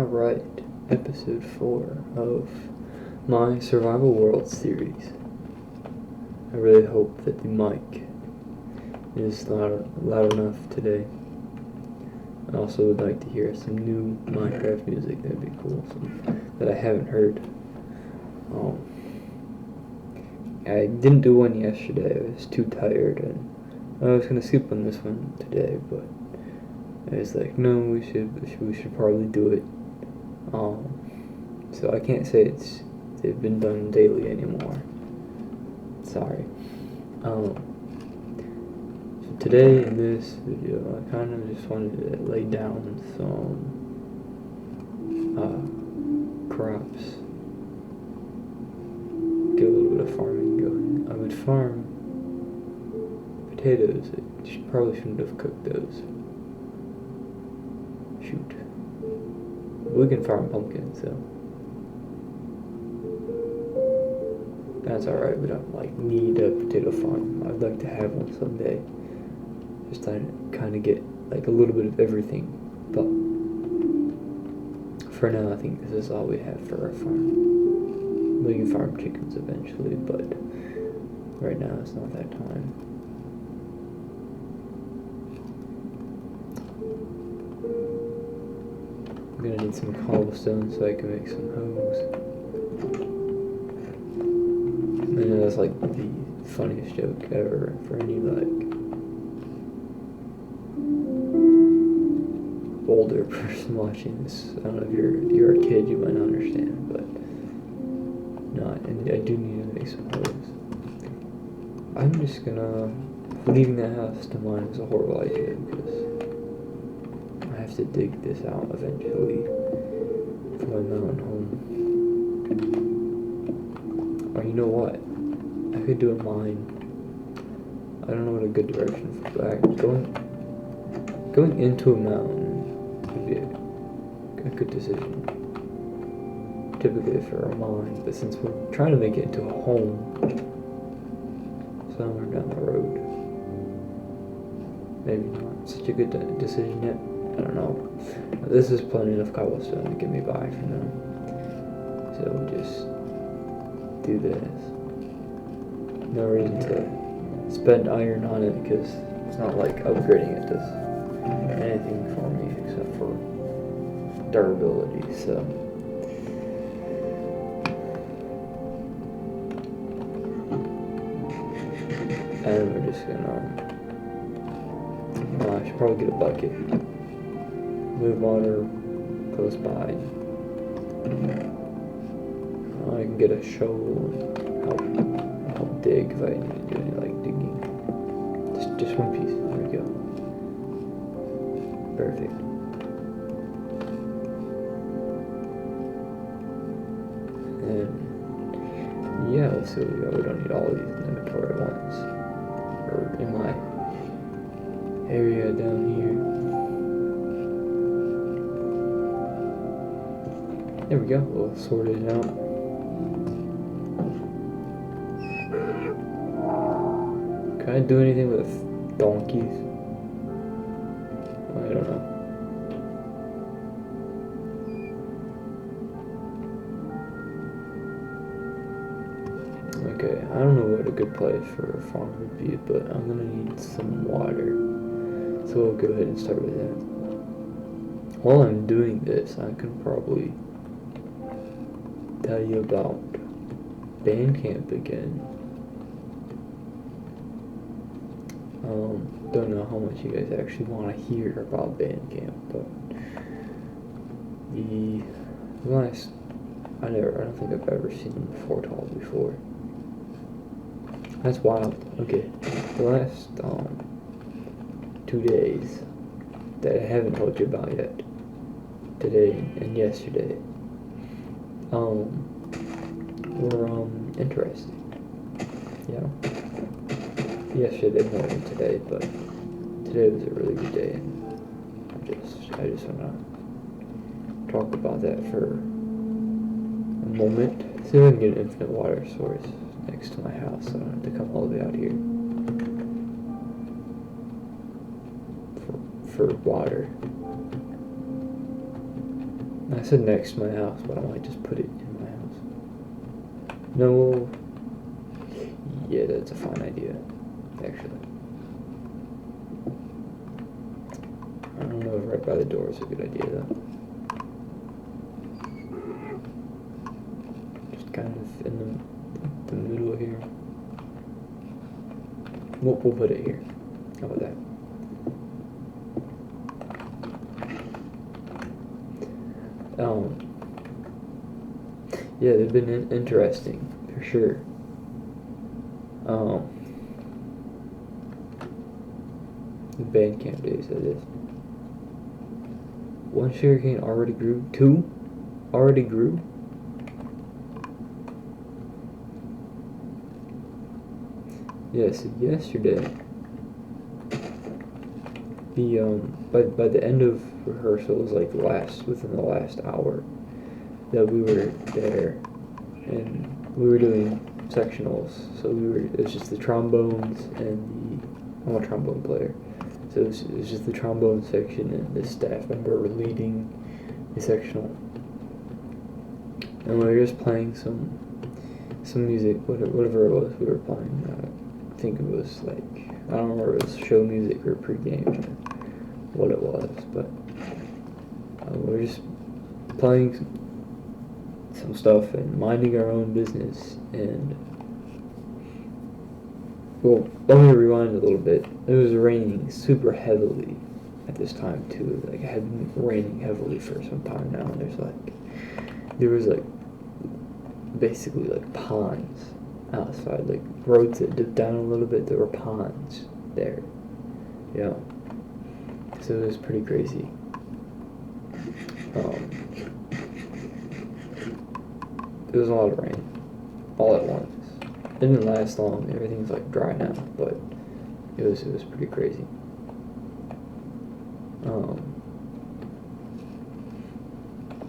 Alright, episode 4 of my Survival World series. I really hope that the mic is loud enough today. I also would like to hear some new Minecraft music, that'd be cool, that I haven't heard. I didn't do one yesterday, I was too tired, and I was going to skip on this one today, but I was like, no, we should probably do it. So I can't say they've been done daily anymore. Sorry. So today in this video, I kind of just wanted to lay down some crops, get a little bit of farming going. I would farm potatoes. I probably shouldn't have cooked those. Shoot. We can farm pumpkins, so that's alright. We don't need a potato farm. I'd like to have one someday. Just to kind of get a little bit of everything. But for now, I think this is all we have for our farm. We can farm chickens eventually, but right now it's not that time. I'm gonna need some cobblestone so I can make some hoes. I know that's the funniest joke ever for any older person watching this. I don't know if you're a kid, you might not understand, but no, and I do need to make some hoes. I'm just gonna leaving that house to mine was a horrible idea because I have to dig this out eventually for my mountain home. Or you know what? I could do a mine. I don't know what a good direction for that. Going into a mountain would be a good decision. Typically for a mine, but since we're trying to make it into a home somewhere down the road, maybe not such a good decision yet. I don't know. This is plenty enough cobblestone to get me by for now. So we'll just do this. No reason to spend iron on it because it's not upgrading it does anything for me except for durability. So and we're just gonna I should probably get a bucket. Move water close by. I can get a shovel and help dig if I need to do any digging. Just one piece. There we go. Perfect. And yeah, let's see what we got. We don't need all these in the inventory at once. Or in my area down here. There we go, we'll sort it out. Can I do anything with donkeys? I don't know. Okay, I don't know what a good place for a farm would be, but I'm gonna need some water. So we'll go ahead and start with that. While I'm doing this, I can probably tell you about Bandcamp again. Don't know how much you guys actually want to hear about Bandcamp, but the last I don't think I've ever seen them told before. That's wild. Okay, the last 2 days that I haven't told you about yet, today and yesterday, were interesting. Yesterday more than today, but today was a really good day, and I just wanna talk about that for a moment. See if I can get an infinite water source next to my house, so I don't have to come all the way out here for water. I said next to my house, but I might just put it in my house. No. Yeah, that's a fine idea, actually. I don't know if right by the door is a good idea, though. Just kind of in the middle here. We'll put it here. How about that? Yeah, they've been interesting, for sure. The Bandcamp days, that is. One sugarcane already grew. 2 already grew. Yes, yesterday. By the end of rehearsals, like within the last hour, that we were there, and we were doing sectionals. So it was just the trombones and I'm a trombone player. So it was just the trombone section and the staff member were leading the sectional. And we were just playing some music, whatever it was we were playing. I think it was like, I don't remember if it was show music or pregame or what it was, but we were just playing some stuff and minding our own business. And well, let me rewind a little bit. It was raining super heavily at this time too. Like, it had been raining heavily for some time now, and there was basically like ponds outside, like roads that dipped down a little bit. There were ponds there. Yeah. So it was pretty crazy. It was a lot of rain all at once. It didn't last long. Everything's like dry now, but it was pretty crazy.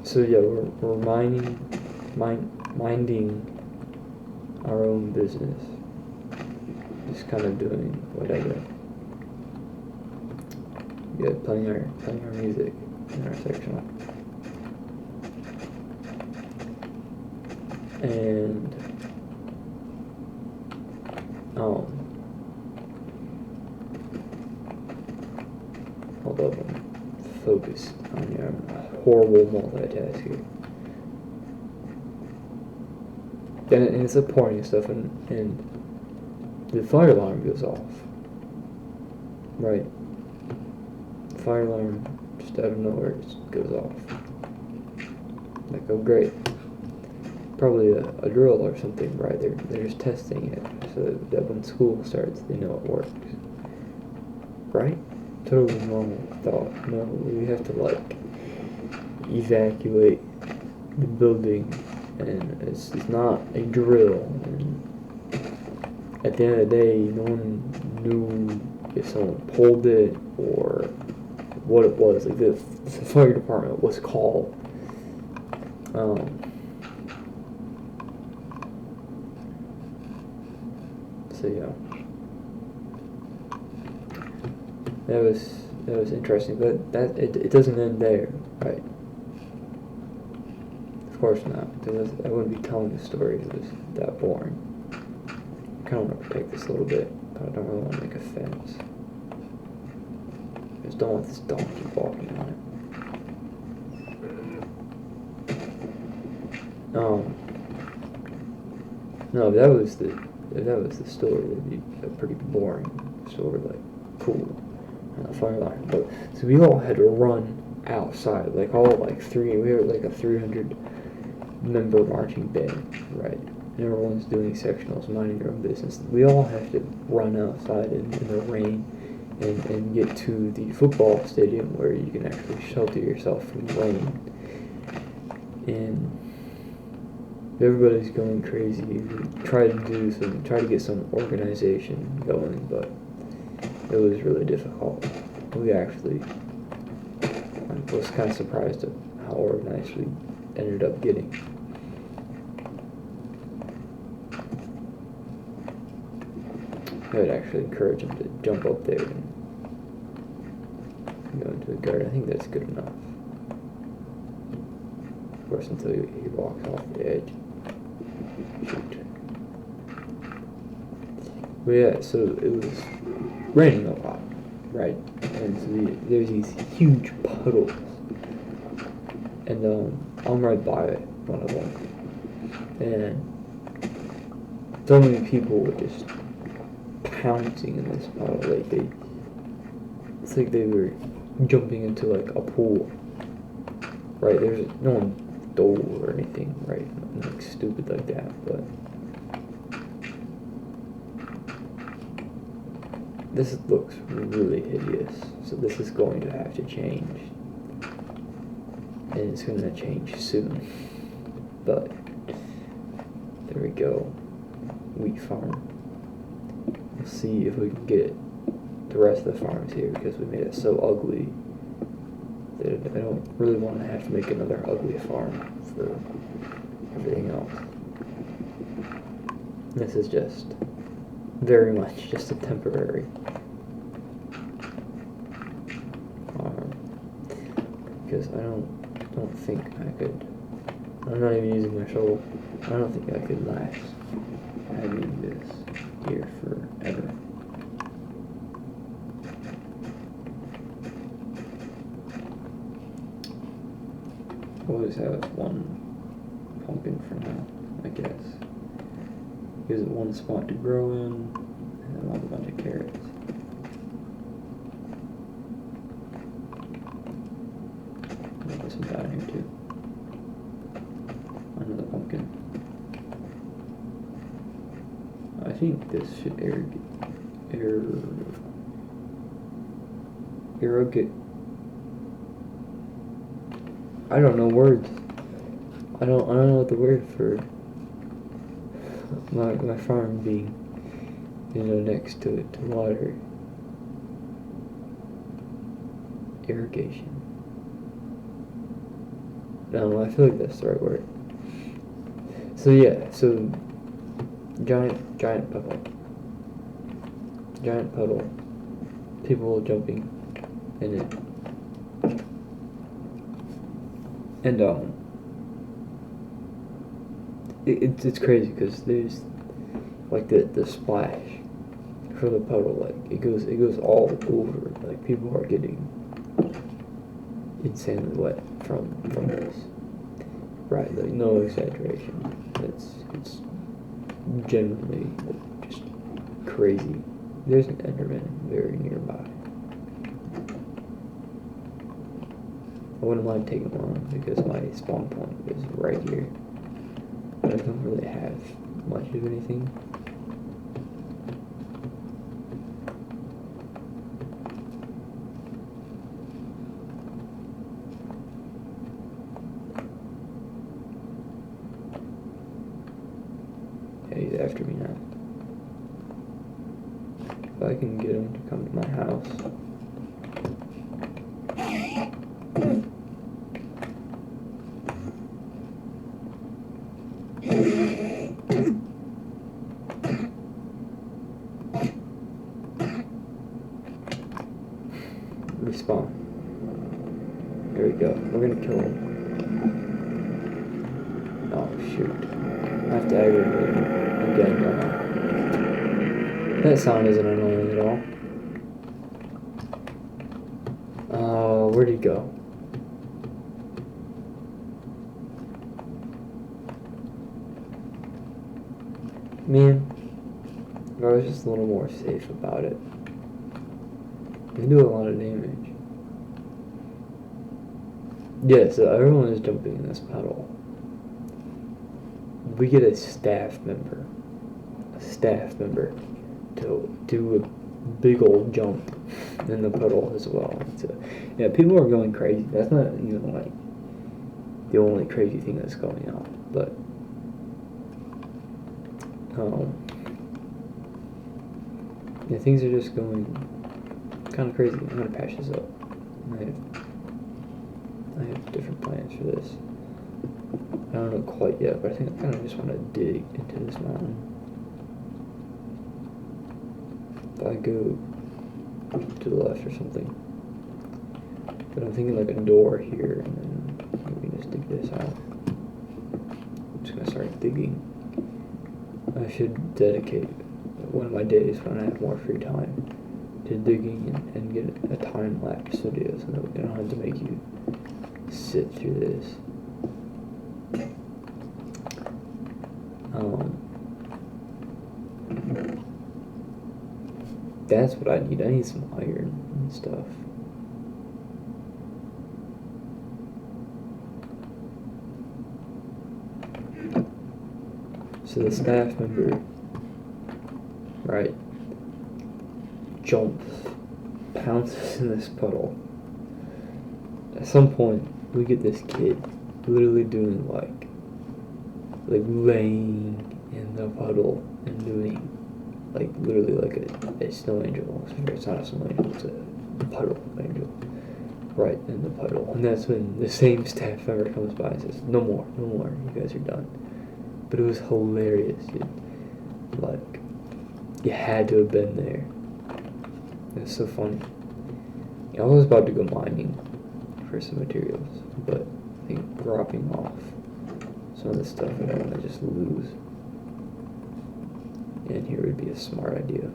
So yeah, we're minding our own business, just kind of doing whatever. Yeah, playing our music in our sectional. And hold up, I'm focused on here. I'm a horrible multitasker. And it's up pouring and stuff, and the fire alarm goes off. Right. The fire alarm just out of nowhere just goes off. Like, oh great. Probably a drill or something, right? They're just testing it so that when school starts, they know it works. Right? Totally normal thought. No, we have to like evacuate the building, and it's not a drill. And at the end of the day, no one knew if someone pulled it or what it was. Like, the fire department was called. So yeah, that was interesting, but it doesn't end there, right? Of course not. I wouldn't be telling the story if it was that boring. I kind of want to protect this a little bit, but I don't really want to make a fence. I just don't want this donkey walking on it. No, if that was the story, that'd be a pretty boring story, like, cool, and a fire alarm. But, so we all had to run outside, like, we were like a 300 member marching band, right? And everyone's doing sectionals, minding their own business. We all have to run outside in the rain and get to the football stadium where you can actually shelter yourself from the rain. And everybody's going crazy. We try to get some organization going, but it was really difficult. We actually, I was kind of surprised at how organized we ended up getting. I would actually encourage them to jump up there and go into the garden. I think that's good enough. course, until he walks off the edge. Shoot. But yeah, so it was raining a lot, right? And so there's these huge puddles, and I'm right by one of them, and so many people were just pouncing in this puddle, it's like they were jumping into like a pool, right? There's no one dove or anything, right? Nothing like stupid like that, but this looks really hideous. So this is going to have to change, and it's going to change soon. But there we go, wheat farm. We'll see if we can get the rest of the farms here, because we made it so ugly that I don't really want to have to make another ugly farm for everything else. This is just very much just a temporary farm, because I don't think I could. I'm not even using my shovel. I don't think I could last having this here forever. We'll just have one pumpkin for now, I guess. Gives it one spot to grow in, and then one bunch of carrots. I'll put some down here too. Another pumpkin. I think this should irrigate. I don't know words. I don't know what the word for my farm being, next to water. Irrigation. No, I feel like that's the right word. So yeah, so giant puddle, people jumping in it, and it's crazy because there's like the splash for the puddle, like it goes all over, like people are getting insanely wet from this, right? Like no exaggeration. It's genuinely just crazy. There's an Enderman very nearby. I wouldn't mind taking one because my spawn point is right here. But I don't really have much of anything. Yeah, he's after me now. If I can get him to come to my house. Respawn. There we go. We're gonna kill him. Oh shoot. I have to aggravate him again, don't I? That sound isn't annoying at all. Where'd he go? Man, I was just a little more safe about it. They do a lot of damage. Yeah, so everyone is jumping in this puddle. We get a staff member to do a big old jump in the puddle as well. So, yeah, people are going crazy. That's not even like the only crazy thing that's going on, but yeah, things are just going kind of crazy. I'm gonna patch this up. I have different plans for this. I don't know quite yet, but I think I kind of just want to dig into this mountain. If I go to the left or something. But I'm thinking like a door here, and then we can just dig this out. digging. I should dedicate one of my days when I have more free time to digging and get a time-lapse video so that we don't have to make you sit through this. That's what I need. I need some iron and stuff. So the staff member, right, jumps, pounces in this puddle. At some point, we get this kid literally doing like laying in the puddle and doing like literally like a snow angel. It's not a snow angel, it's a puddle angel. Right in the puddle. And that's when the same staff member comes by and says, no more, you guys are done. But it was hilarious, dude. Like, you had to have been there. It's so funny. I was about to go mining for some materials, but I think dropping off some of the stuff I don't want to just lose in here would be a smart idea.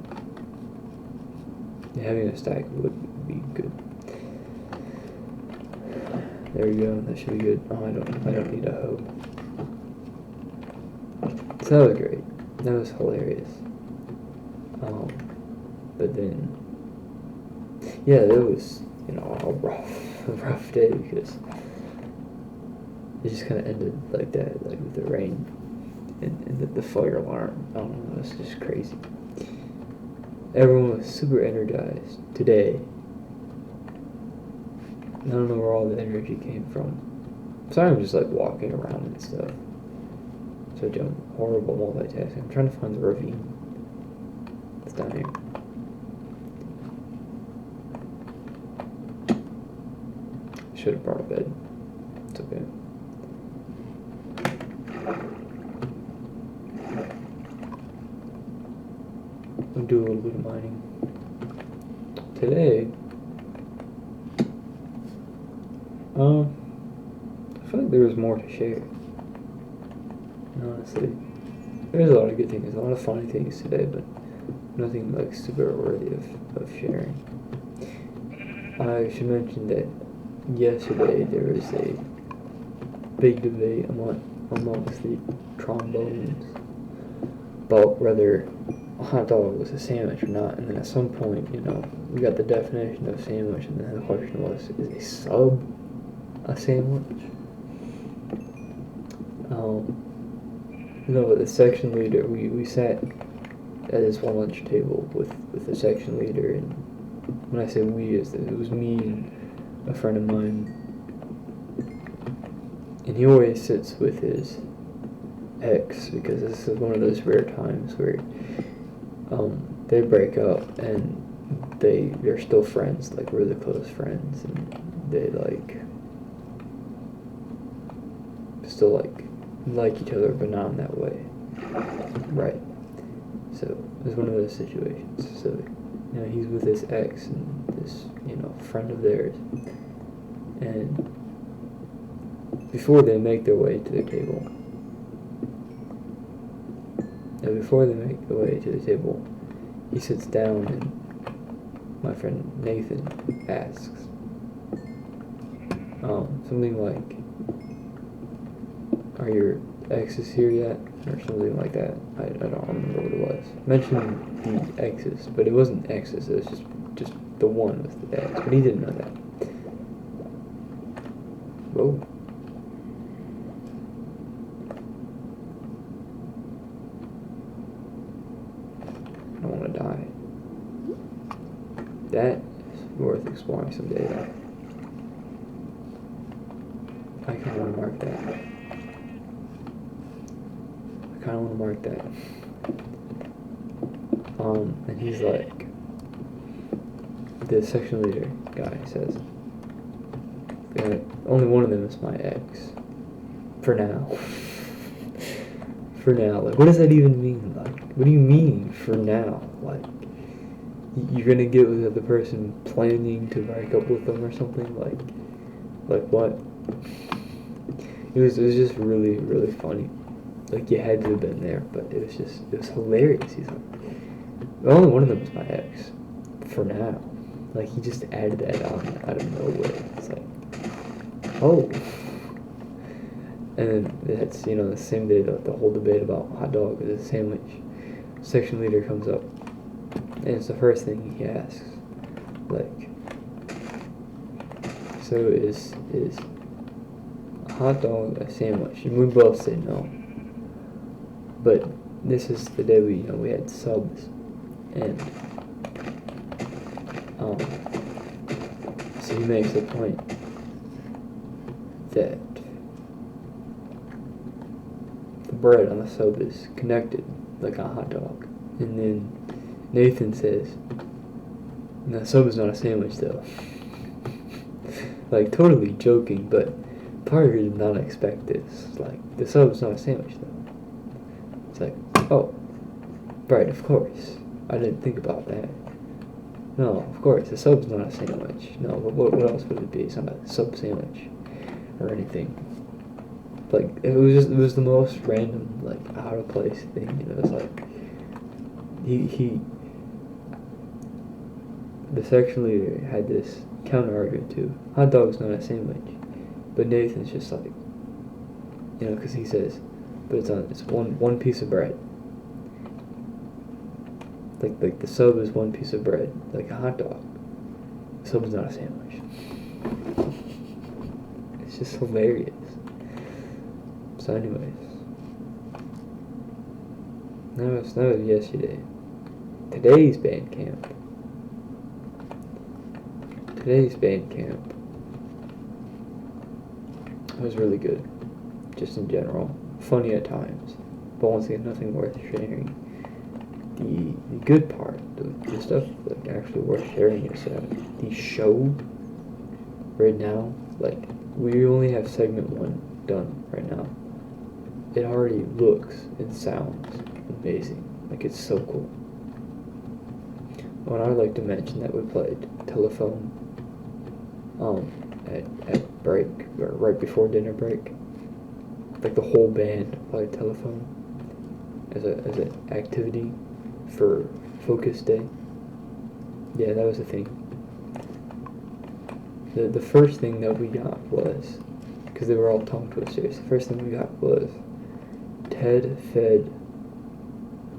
Having a stack would be good. There we go. That should be good. Oh, I don't need a hoe. So that was great. That was hilarious. But then, yeah, it was a rough day because it just kind of ended like that, like with the rain and the fire alarm. I don't know. It's just crazy. Everyone was super energized today. I don't know where all the energy came from. Sorry, I'm just like walking around and stuff. So I'm horrible multitasking. I'm trying to find the ravine. It's down here. Should have brought a bed. It's okay. I'll do a little bit of mining. Today, I feel like there was more to share. Honestly, there's a lot of good things, a lot of funny things today, but nothing like super worthy of sharing. I should mention that yesterday there was a big debate amongst the trombones about whether a hot dog was a sandwich or not, and then at some point, we got the definition of sandwich, and then the question was, is a sub a sandwich? The section leader, we sat at this one lunch table with the section leader, and when I say we, it was me and a friend of mine, and he always sits with his ex, because this is one of those rare times where they break up and they're still friends, like really close friends, and they still like each other, but not in that way, right? So it's one of those situations. So he's with his ex and this friend of theirs, and before they make their way to the table, he sits down and my friend Nathan asks something like, "Are your exes here yet?" or something like that. I don't remember what it was. Mentioned the exes, but it wasn't exes. It was just the one with the ex. But he didn't know that. Whoa. I don't want to die. That is worth exploring someday, though. I kind of want to mark that. And he's like, the section leader guy says, only one of them is my ex. For now. For now. Like, what does that even mean? Like, what do you mean, for now? Like, you're gonna get with the person planning to break up with them or something? Like what? It was just really, really funny. like you had to have been there, but it was hilarious. He's like, only one of them is my ex, for now. Like he just added that on out of nowhere. It's like, oh. And then that's, the same day the whole debate about hot dog is a sandwich. Section leader comes up, and it's the first thing he asks, like, so is a hot dog a sandwich? And we both said no. But this is the day we had subs, and so he makes the point that the bread on the sub is connected like a hot dog. And then Nathan says, the sub is not a sandwich though. Like totally joking, but Parker did not expect this. Like, the sub is not a sandwich though. It's like, oh, right, of course. I didn't think about that. No, of course, the sub's not a sandwich. No, but what else would it be? It's not a sub sandwich or anything. Like, it was the most random, like, out of place thing. It was like, the section leader had this counter argument to hot dog's not a sandwich, but Nathan's just like, because he says, but it's one piece of bread. Like the sub is one piece of bread, like a hot dog. The sub is not a sandwich. It's just hilarious. So anyways, that was yesterday. Today's band camp was really good, just in general. Funny at times, but once again, nothing worth sharing. The good part, the stuff like actually worth sharing is the show right now. Like, we only have segment 1 done right now. It already looks and sounds amazing. Like, it's so cool. Well, I'd like to mention that we played Telephone at break, or right before dinner break. Like, the whole band played Telephone as an activity for Focus Day. Yeah, that was a thing. The first thing that we got was, because they were all tongue twisters, the first thing we got was Ted fed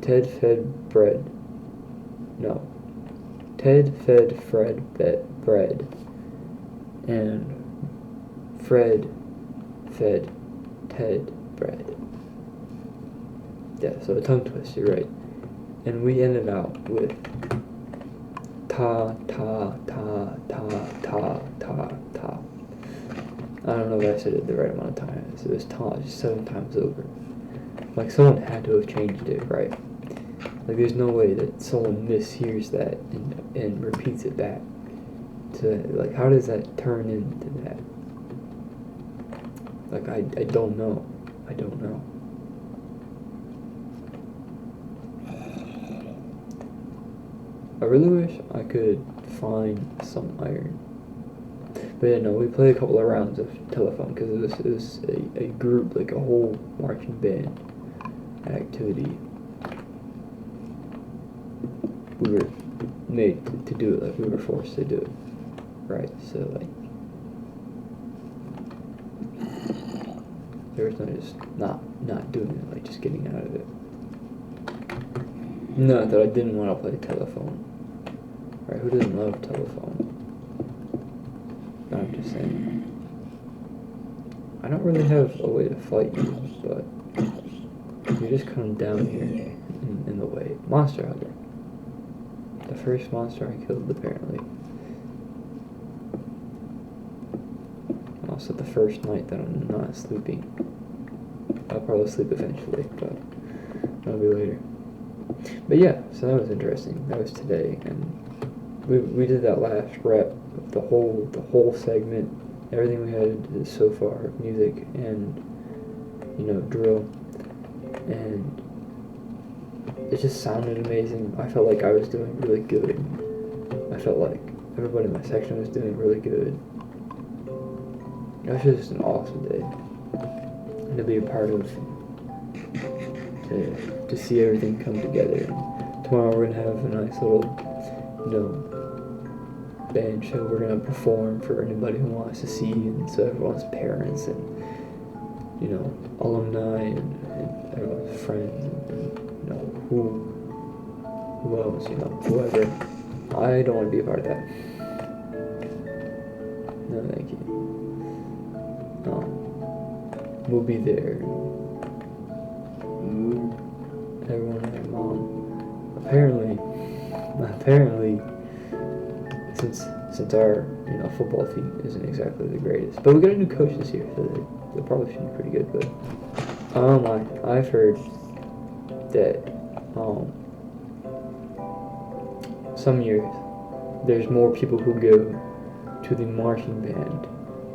Fred bread, and Fred fed Ted bread. Yeah, so a tongue twister, right? And we ended out with ta ta ta ta ta ta ta. I don't know if I said it the right amount of times. It was ta just 7 times over. Like, someone had to have changed it, right? Like, there's no way that someone mishears that and repeats it back. So, like, how does that turn into that? Like, I don't know. I don't know. I really wish I could find some iron. But yeah, no, we played a couple of rounds of Telephone because it was a group, like a whole marching band activity. We were made to do it, like we were forced to do it, right? So like, there was no just not doing it, like just getting out of it. Not that I didn't want to play Telephone. Right, who doesn't love Telephone? I'm just saying. I don't really have a way to fight you, but you just come down here in the way. Monster Hunter. The first monster I killed, apparently. Also the first night that I'm not sleeping. I'll probably sleep eventually, but that'll be later. But yeah, so that was interesting. That was today, and we did that last rep of the whole segment, everything we had so far, music and drill, and it just sounded amazing. I felt like I was doing really good. I felt like everybody in my section was doing really good. It was just an awesome day, and to be a part of to see everything come together. And tomorrow we're gonna have a nice little, band show. We're gonna perform for anybody who wants to see, and so everyone's parents and alumni and everyone's friends and who else, whoever. I don't want to be a part of that. No, thank you. We'll be there. Everyone and their mom. Apparently, since our football team isn't exactly the greatest, but we got a new coach this year, so they probably should be pretty good. But I've heard that some years there's more people who go to the marching band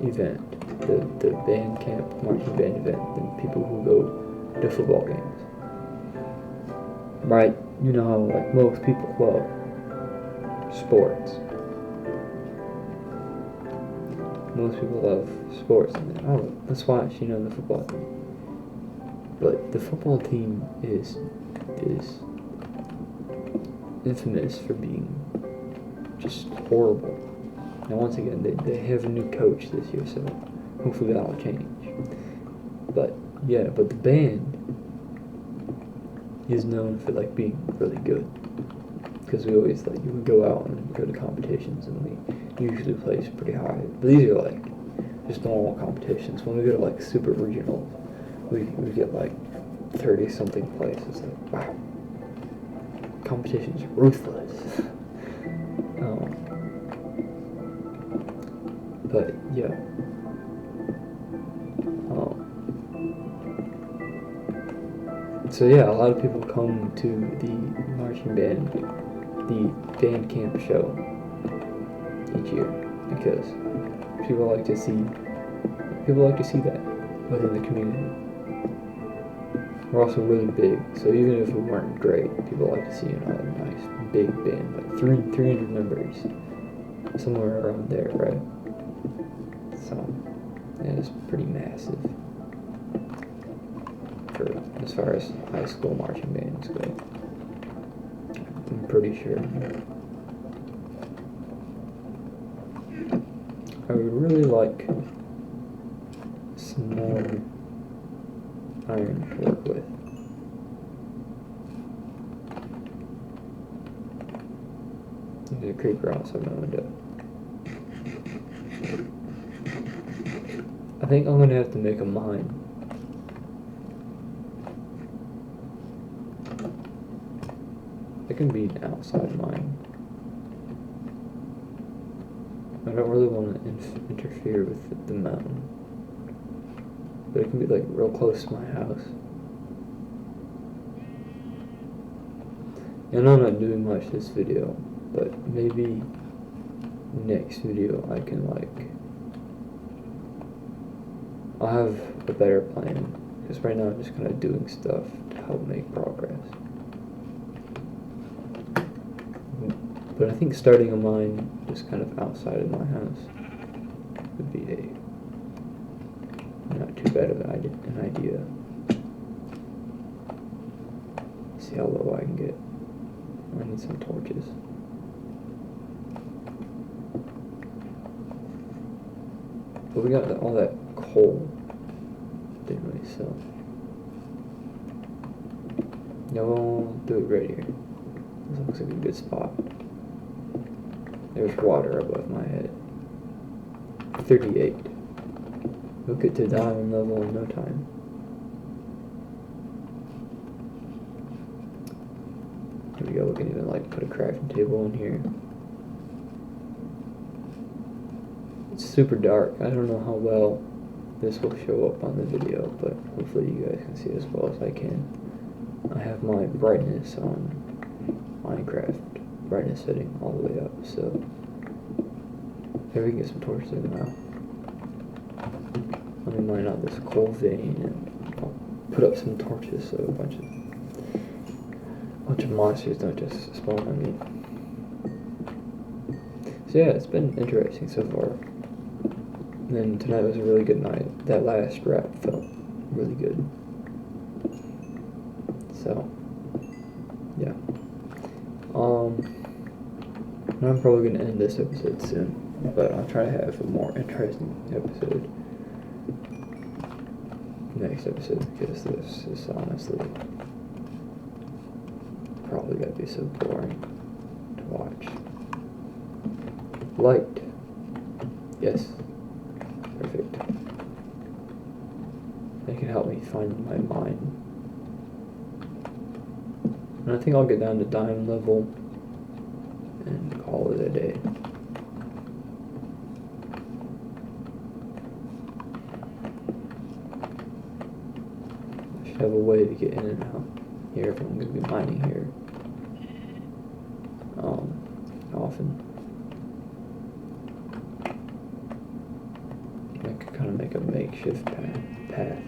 event, the band camp marching band event, than people who go to football games. Right? You know how most people love sports. Most people love sports, and let's watch the football team. But the football team is infamous for being just horrible. Now once again, they have a new coach this year, so hopefully that'll change. But the band is known for being really good, because we always you would go out and go to competitions, and we usually place pretty high. But these are just normal competitions. When we go to super regionals, we get 30 something places. Wow, competition's ruthless. But yeah. So yeah, a lot of people come to the marching band, the band camp show each year, because people like to see that within the community. We're also really big, so even if we weren't great, people like to see a nice big band, 300 members, somewhere around there, right? So yeah, it's pretty massive as far as high school marching bands go. I'm pretty sure. I would really like some more iron to work with. There's a creeper outside my window. I think I'm gonna have to make a mine. It can be an outside mine. I don't really want to interfere with the mountain, but it can be real close to my house. And I'm not doing much this video, but maybe next video I can I'll have a better plan, because right now I'm just kind of doing stuff to help make progress. But I think starting a mine just kind of outside of my house would be not too bad of an idea. See how low I can get. I need some torches. But we got all that coal. Didn't really sell. No, we'll do it right here. This looks like a good spot. There's water above my head. 38. We'll get to diamond level in no time. Here we go. We can even put a crafting table in here. It's super dark. I don't know how well this will show up on the video, but hopefully you guys can see as well as I can. I have my brightness on Minecraft brightness setting all the way up, so here we can get some torches in now. Let me mine out this coal vein and I'll put up some torches so a bunch of monsters don't just spawn on me. So yeah, it's been interesting so far. And then tonight was a really good night. That last rap felt really good. So, yeah. I'm probably gonna end this episode soon, but I'll try to have a more interesting episode next episode, because this is honestly probably gonna be so boring to watch. Light. Yes. Perfect. That can help me find my mind. And I think I'll get down to diamond level and call it a day. I should have a way to get in and out here if I'm going to be mining here often. I could kind of make a makeshift path.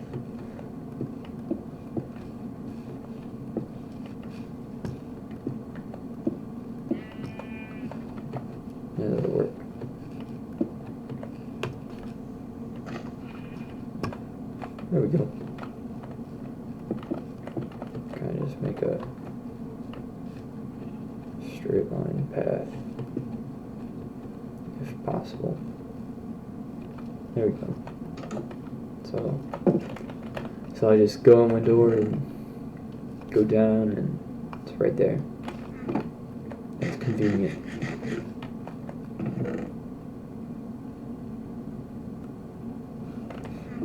Yeah, that'll work. There we go. Kind of just make a straight line path, if possible. There we go. So I just go on my door and go down, and it's right there. It's convenient.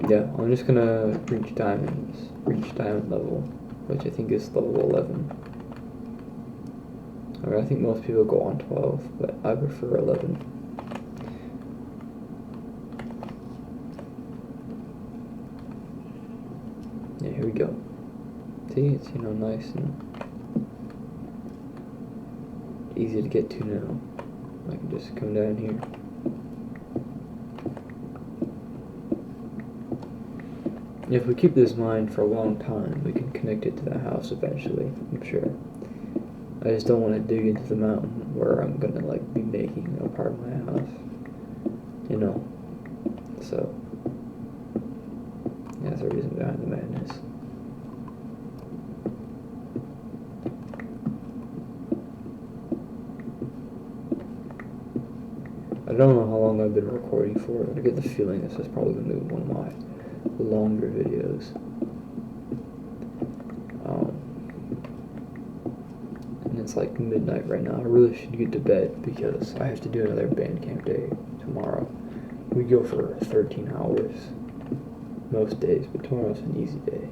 Yeah, I'm just gonna reach diamond level, which I think is level 11. Or I think most people go on 12, but I prefer 11. Yeah, here we go. See, it's, nice and easy to get to now. I can just come down here. If we keep this mine for a long time, we can connect it to the house eventually, I'm sure. I just don't want to dig into the mountain where I'm gonna be making a part of my house. So that's the reason behind the madness. I don't know how long I've been recording for. I get the feeling this is probably gonna be one of my longer videos. And it's like midnight right now. I really should get to bed because I have to do another Bandcamp day tomorrow. We go for 13 hours most days, but tomorrow's an easy day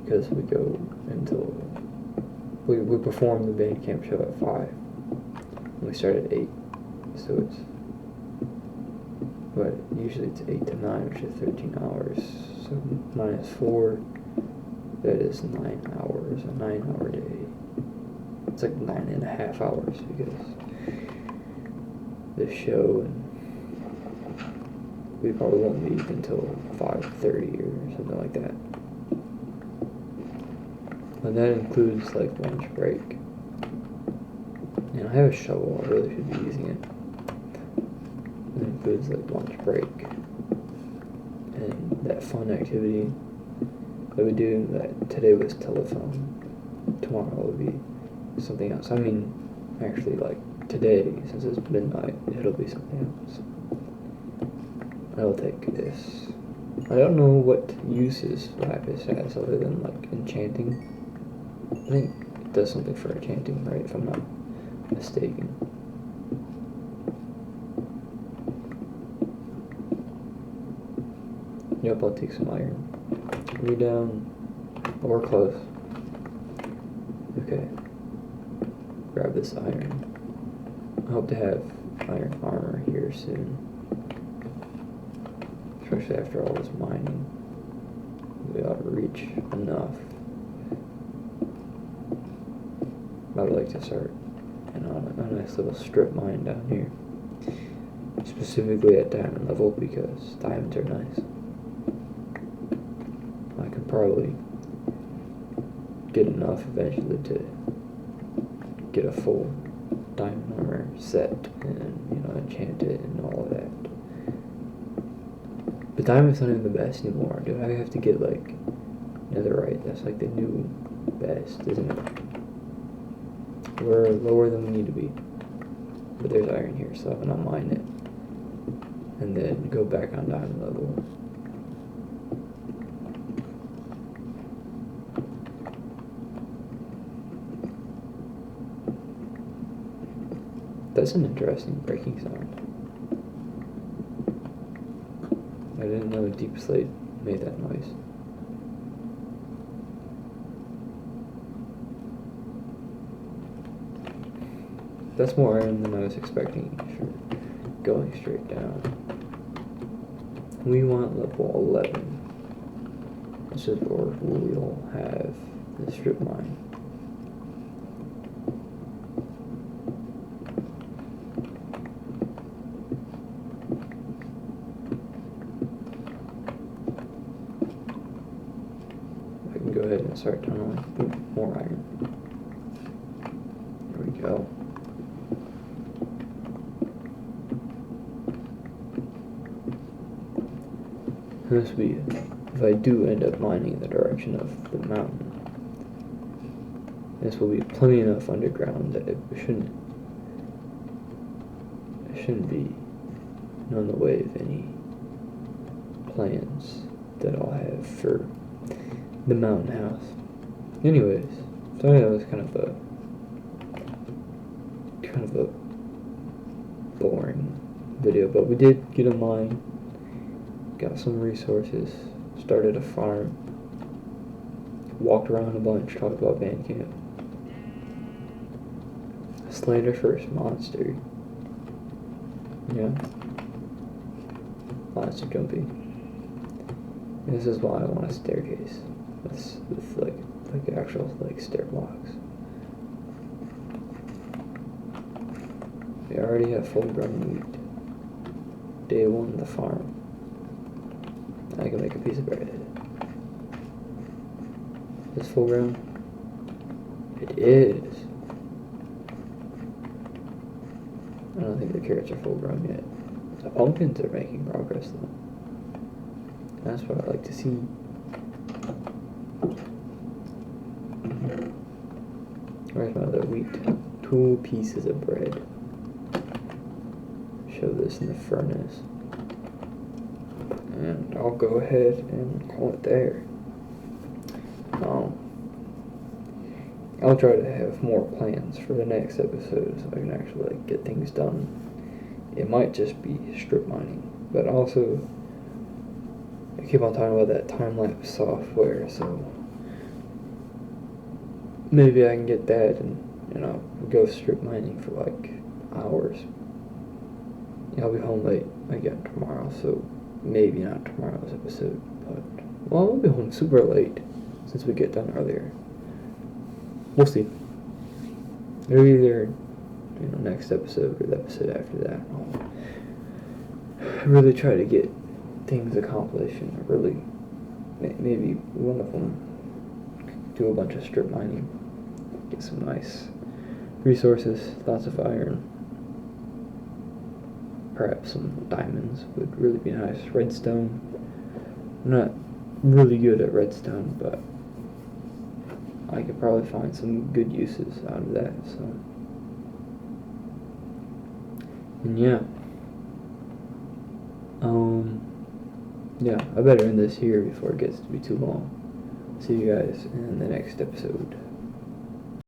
because we go until we perform the Bandcamp show at 5 and we start at 8, so it's usually it's 8 to 9, which is 13 hours, so minus 4, that is 9 hours, a 9-hour day. It's like 9.5 hours because the show, and we probably won't leave until 5:30 or something like that. And that includes lunch break. And I have a shovel, I really should be using it. It includes lunch break and that fun activity that we do. That today was telephone. Tomorrow will be something else. I mean, actually, today, since it's midnight, it'll be something else. I'll take this. I don't know what uses lapis has other than enchanting. I think it does something for enchanting, right? If I'm not mistaken. Yep, I'll take some iron. Are we down? Oh, we're close. Okay. Grab this iron. I hope to have iron armor here soon. Especially after all this mining. We ought to reach enough. I would like to start a nice little strip mine down here. Specifically at diamond level because diamonds are nice. I could probably get enough eventually to get a full diamond armor set and enchant it and all of that. But diamond's not even the best anymore, dude. I have to get netherite. That's the new best, isn't it? We're lower than we need to be. But there's iron here, so I'm gonna mine it. And then go back on diamond level. That's an interesting breaking sound. I didn't know Deep Slate made that noise. That's more iron than I was expecting for going straight down. We want level 11. This is where we'll have the strip mine. I can go ahead and start tunneling. Ooh, more iron. There we go. This will be if I do end up mining in the direction of the mountain. This will be plenty enough underground that it shouldn't be in the way of any plans that I'll have for the mountain house. Anyways, sorry that was kind of a boring video, but we did get a mine. Got some resources, started a farm, walked around a bunch, talked about Bandcamp, slayed our first monster. Yeah, monster jumping. This is why I want a staircase with like actual like stair blocks. We already have full grown wheat. Day one of the farm. I can make a piece of bread. Is full grown? It is. I don't think the carrots are full grown yet. The pumpkins are making progress though. That's what I like to see. Where's my other wheat? 2 pieces of bread. Show this in the furnace. And I'll go ahead and call it there. I'll try to have more plans for the next episode so I can actually like get things done. It might just be strip mining, but also I keep on talking about that time-lapse software, so maybe I can get that and go strip mining for like hours. I'll be home late again tomorrow, so maybe not tomorrow's episode, but well, we'll be home super late since we get done earlier. We'll see. It'll either next episode or the episode after that. I'll really try to get things accomplished and really maybe one of them do a bunch of strip mining, get some nice resources, lots of iron. Perhaps some diamonds would really be nice. Redstone. I'm not really good at redstone, but I could probably find some good uses out of that, so. And yeah. Yeah, I better end this here before it gets to be too long. See you guys in the next episode.